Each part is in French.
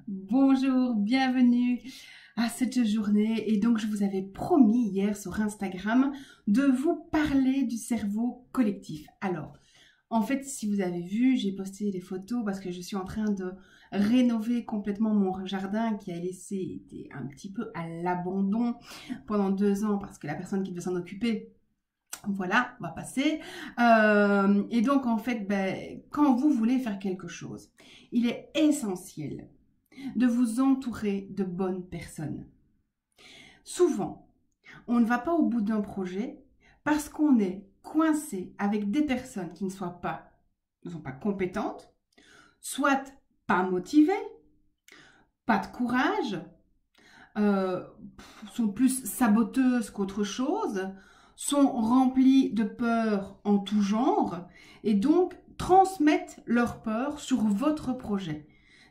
Bonjour, bienvenue à cette journée. Et donc, je vous avais promis hier sur Instagram de vous parler du cerveau collectif. Alors, en fait, si vous avez vu, j'ai posté les photos parce que je suis en train de rénover complètement mon jardin qui a été un petit peu à l'abandon pendant 2 ans parce que la personne qui devait s'en occuper, voilà, on va passer. Et donc, en fait, quand vous voulez faire quelque chose, il est essentiel de vous entourer de bonnes personnes. Souvent, on ne va pas au bout d'un projet parce qu'on est coincé avec des personnes qui ne sont pas compétentes, soit pas motivées, pas de courage, sont plus saboteuses qu'autre chose, sont remplies de peur en tout genre et donc transmettent leur peur sur votre projet.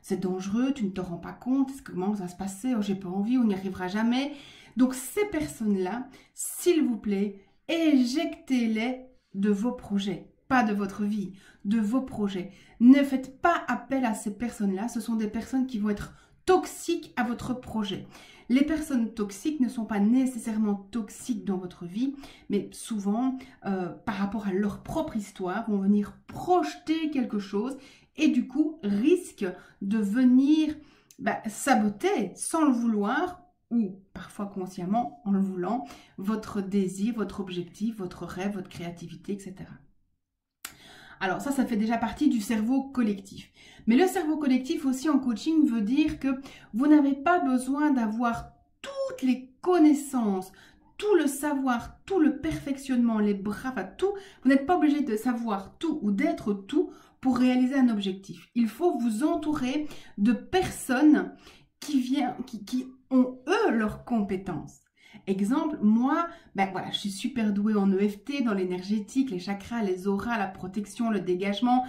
C'est dangereux, tu ne te rends pas compte, comment ça va se passer, oh, j'ai pas envie, on n'y arrivera jamais. Donc ces personnes-là, s'il vous plaît, éjectez-les de vos projets, pas de votre vie, de vos projets. Ne faites pas appel à ces personnes-là, ce sont des personnes qui vont être toxiques à votre projet. Les personnes toxiques ne sont pas nécessairement toxiques dans votre vie, mais souvent, par rapport à leur propre histoire, vont venir projeter quelque chose et du coup risquent de venir saboter sans le vouloir ou parfois consciemment en le voulant votre désir, votre objectif, votre rêve, votre créativité, etc. Alors ça fait déjà partie du cerveau collectif. Mais le cerveau collectif aussi en coaching veut dire que vous n'avez pas besoin d'avoir toutes les connaissances, tout le savoir, tout le perfectionnement, les bras, enfin tout. Vous n'êtes pas obligé de savoir tout ou d'être tout pour réaliser un objectif. Il faut vous entourer de personnes qui ont eux leurs compétences. Exemple, moi, je suis super douée en EFT, dans l'énergétique, les chakras, les auras, la protection, le dégagement,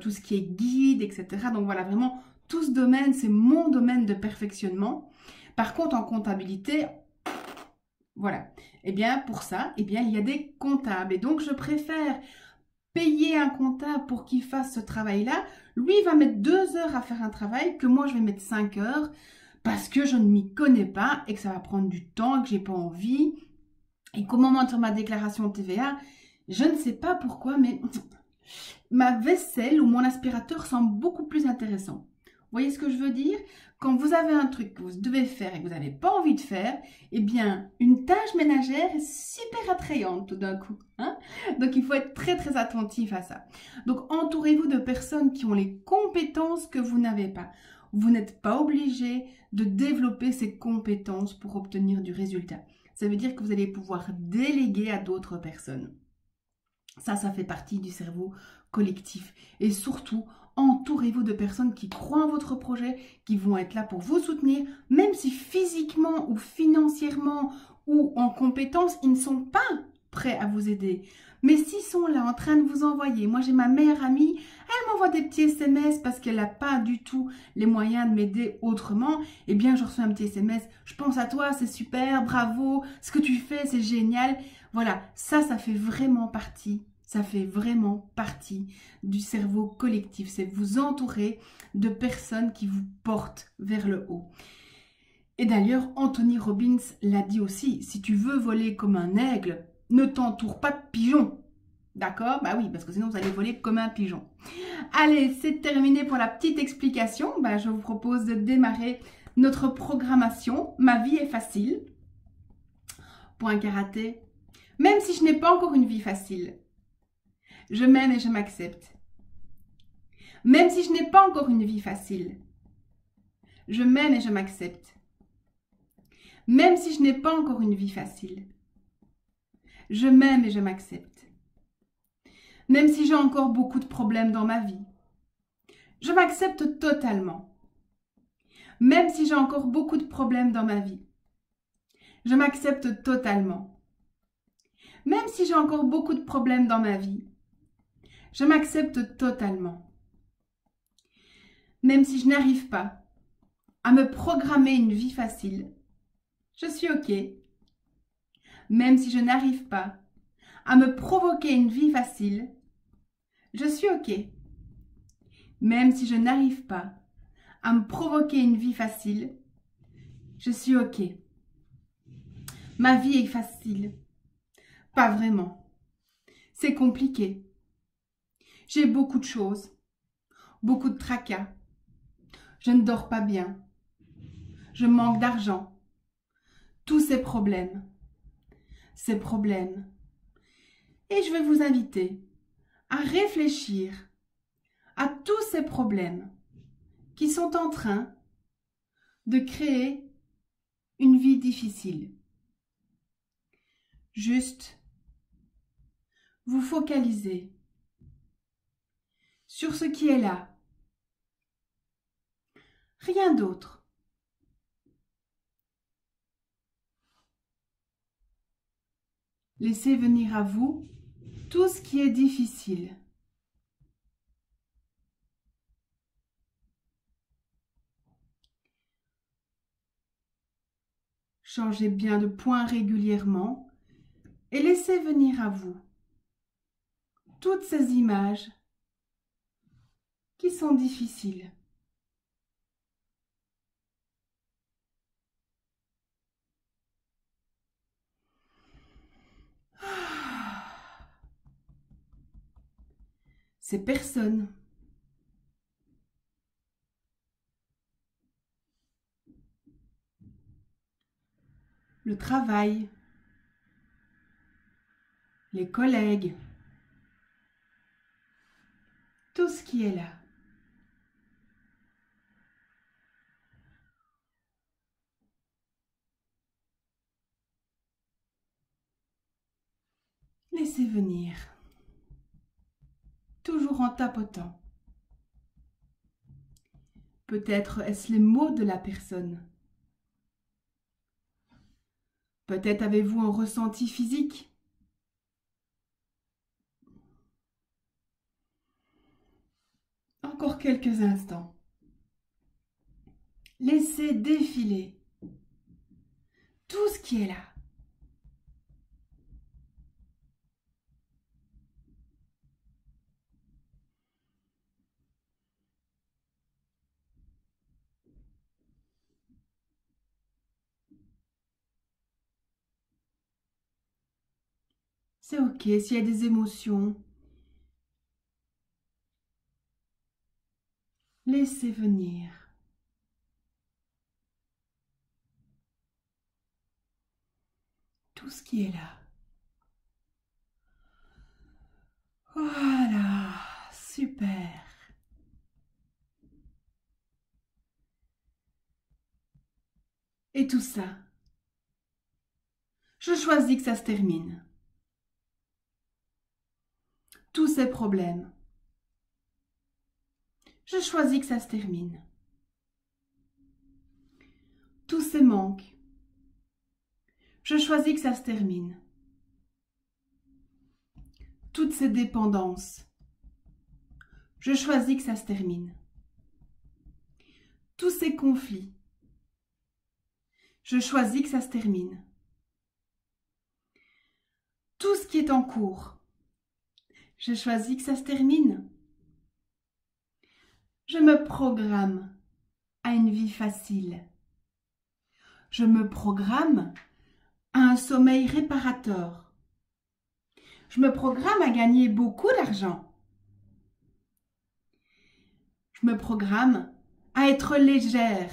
tout ce qui est guide, etc. Donc voilà, vraiment, tout ce domaine, c'est mon domaine de perfectionnement. Par contre, en comptabilité, voilà. Eh bien, pour ça, il y a des comptables. Et donc, je préfère payer un comptable pour qu'il fasse ce travail-là. Lui, il va mettre 2 heures à faire un travail que moi, je vais mettre 5 heures parce que je ne m'y connais pas et que ça va prendre du temps et que j'ai pas envie. Et qu'au moment de faire ma déclaration TVA, je ne sais pas pourquoi, mais ma vaisselle ou mon aspirateur semble beaucoup plus intéressant. Vous voyez ce que je veux dire? Quand vous avez un truc que vous devez faire et que vous n'avez pas envie de faire, eh bien, une tâche ménagère est super attrayante tout d'un coup. Donc, il faut être très, très attentif à ça. Donc, entourez-vous de personnes qui ont les compétences que vous n'avez pas. Vous n'êtes pas obligé de développer ces compétences pour obtenir du résultat. Ça veut dire que vous allez pouvoir déléguer à d'autres personnes. Ça fait partie du cerveau collectif. Et surtout, entourez-vous de personnes qui croient en votre projet, qui vont être là pour vous soutenir, même si physiquement ou financièrement ou en compétences, ils ne sont pas prêts à vous aider. Mais s'ils sont là en train de vous envoyer, moi j'ai ma meilleure amie, elle m'envoie des petits SMS parce qu'elle n'a pas du tout les moyens de m'aider autrement, eh bien je reçois un petit SMS, je pense à toi, c'est super, bravo, ce que tu fais c'est génial. Voilà, ça fait vraiment partie. Ça fait vraiment partie du cerveau collectif. C'est vous entourer de personnes qui vous portent vers le haut. Et d'ailleurs, Anthony Robbins l'a dit aussi, si tu veux voler comme un aigle, ne t'entoure pas de pigeons. D'accord? Bah oui, parce que sinon vous allez voler comme un pigeon. Allez, c'est terminé pour la petite explication. Je vous propose de démarrer notre programmation. Ma vie est facile. Point karaté. Même si je n'ai pas encore une vie facile. Je m'aime et je m'accepte. Même si je n'ai pas encore une vie facile. Je m'aime et je m'accepte. Même si je n'ai pas encore une vie facile. Je m'aime et je m'accepte. Même si j'ai encore beaucoup de problèmes dans ma vie. Je m'accepte totalement. Même si j'ai encore beaucoup de problèmes dans ma vie. Je m'accepte totalement. Même si j'ai encore beaucoup de problèmes dans ma vie. Je m'accepte totalement. Même si je n'arrive pas à me programmer une vie facile, je suis OK. Même si je n'arrive pas à me provoquer une vie facile, je suis OK. Même si je n'arrive pas à me provoquer une vie facile, je suis OK. Ma vie est facile. Pas vraiment. C'est compliqué. J'ai beaucoup de choses, beaucoup de tracas. Je ne dors pas bien. Je manque d'argent. Tous ces problèmes. Et je vais vous inviter à réfléchir à tous ces problèmes qui sont en train de créer une vie difficile. Juste vous focaliser sur ce qui est là. Rien d'autre. Laissez venir à vous tout ce qui est difficile. Changez bien de point régulièrement et laissez venir à vous toutes ces images qui sont difficiles. Ces personnes le travail, les collègues, tout ce qui est là. Laissez venir, toujours en tapotant. Peut-être est-ce les mots de la personne. Peut-être avez-vous un ressenti physique. Encore quelques instants. Laissez défiler tout ce qui est là. C'est OK s'il y a des émotions. Laissez venir. Tout ce qui est là. Voilà, super. Et tout ça, je choisis que ça se termine. Tous ces problèmes, je choisis que ça se termine. Tous ces manques, je choisis que ça se termine. Toutes ces dépendances, je choisis que ça se termine. Tous ces conflits, je choisis que ça se termine. Tout ce qui est en cours, je choisis que ça se termine. Je me programme à une vie facile. Je me programme à un sommeil réparateur. Je me programme à gagner beaucoup d'argent. Je me programme à être légère.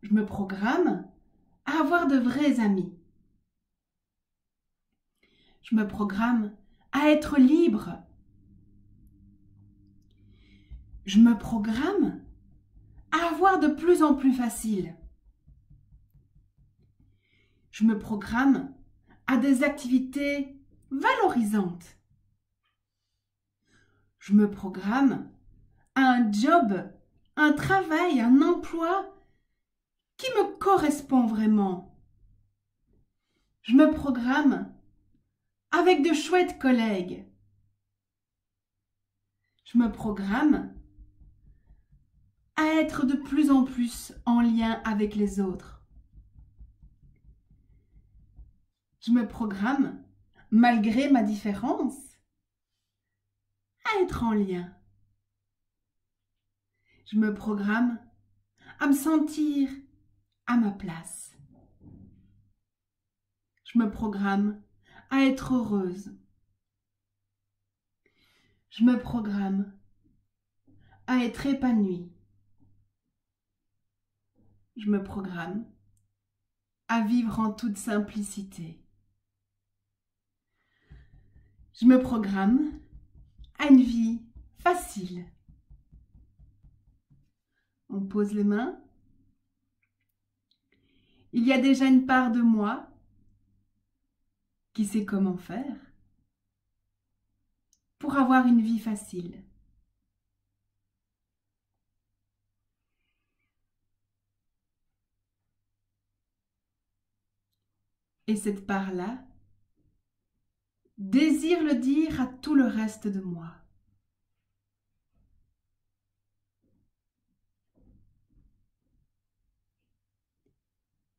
Je me programme à avoir de vrais amis. Je me programme à être libre. Je me programme à avoir de plus en plus facile. Je me programme à des activités valorisantes. Je me programme à un job, un travail, un emploi qui me correspond vraiment. Je me programme avec de chouettes collègues. Je me programme à être de plus en plus en lien avec les autres. Je me programme, malgré ma différence, à être en lien. Je me programme à me sentir à ma place. Je me programme à être heureuse. Je me programme à être épanouie. Je me programme à vivre en toute simplicité. Je me programme à une vie facile. On pose les mains. Il y a déjà une part de moi qui sait comment faire pour avoir une vie facile. Et cette part-là désire le dire à tout le reste de moi.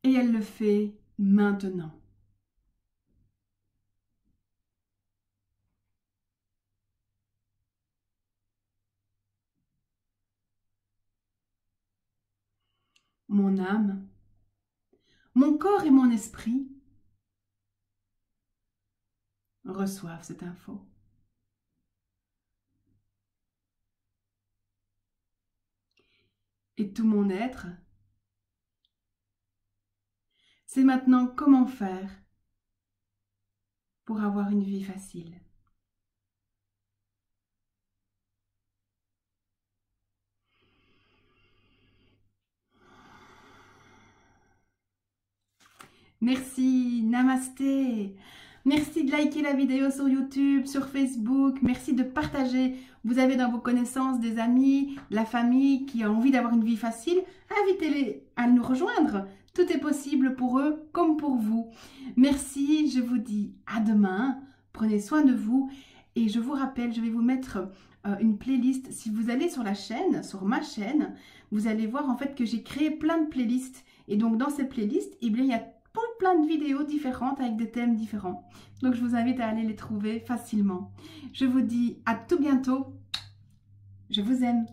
Et elle le fait maintenant. Mon âme, mon corps et mon esprit reçoivent cette info. Et tout mon être sait maintenant comment faire pour avoir une vie facile. Merci, namasté. Merci de liker la vidéo sur YouTube, sur Facebook. Merci de partager. Vous avez dans vos connaissances des amis, la famille qui a envie d'avoir une vie facile. Invitez-les à nous rejoindre. Tout est possible pour eux comme pour vous. Merci, je vous dis à demain. Prenez soin de vous. Et je vous rappelle, je vais vous mettre une playlist. Si vous allez sur la chaîne, sur ma chaîne, vous allez voir en fait que j'ai créé plein de playlists. Et donc dans ces playlists, eh bien, il y a plein de vidéos différentes avec des thèmes différents. Donc je vous invite à aller les trouver facilement. Je vous dis à tout bientôt. Je vous aime.